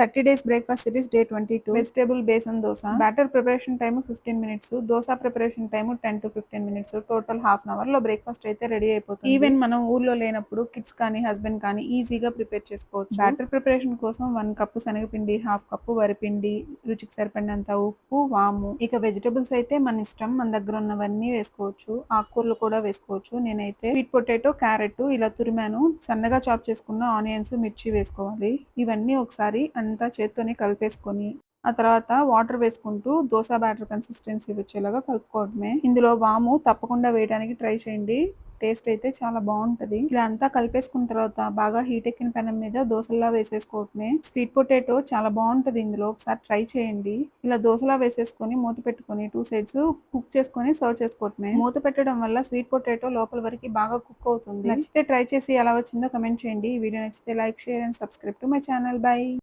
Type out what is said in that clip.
30 days breakfast series day 22. Vegetable besan dosa. Batter preparation time 15 minutes. Dosa preparation time 10 to 15 minutes. Total half an hour లో breakfast అయితే ready అయిపోతుంది. Even మనం ఊర్లో లేనప్పుడు kids కానీ husband కానీ ఈజీగా ప్రిపేర్ చేసుకోవచ్చు. బ్యాటర్ ప్రిపరేషన్ కోసం 1 కప్పు శనగపిండి, హాఫ్ కప్పు వరిపిండి, రుచికి సరిపడినంత ఉప్పు, వాము. ఇక వెజిటబుల్స్ అయితే మన ఇష్టం, మన దగ్గర ఉన్నవన్నీ వేసుకోవచ్చు. ఆకుకూరలు కూడా వేసుకోవచ్చు. నేనైతే స్వీట్ పొటాటో, క్యారెట్ ఇలా తురిమాను. సన్నగా చాప్ చేసుకున్న ఆనియన్స్, మిర్చి వేసుకోవాలి. ఇవన్నీ ఒకసారి అంతా చేత్తోనే కలిపేసుకొని ఆ తర్వాత వాటర్ వేసుకుంటూ దోస బ్యాటర్ కన్సిస్టెన్సీ వచ్చేలాగా కలుపుకోవడమే. ఇందులో వాము తప్పకుండా వేయడానికి ట్రై చేయండి. టేస్ట్ అయితే చాలా బాగుంటది. ఇలా అంతా కలిపేసుకున్న తర్వాత బాగా హీట్ ఎక్కిన పెనం మీద దోసల్లా వేసేసుకోవటమే. స్వీట్ పొటాటో చాలా బాగుంటది ఇందులో, ఒకసారి ట్రై చేయండి. ఇలా దోసలా వేసేసుకొని మూత పెట్టుకొని 2 సైడ్స్ కుక్ చేసుకొని సర్వ్ చేసుకోవటమే. మూత పెట్టడం వల్ల స్వీట్ పొటాటో లోపల వరకు బాగా కుక్ అవుతుంది. నచ్చితే ట్రై చేసి ఎలా వచ్చిందో కమెంట్ చేయండి. ఈ వీడియో నచ్చితే like, share and subscribe to my channel. By.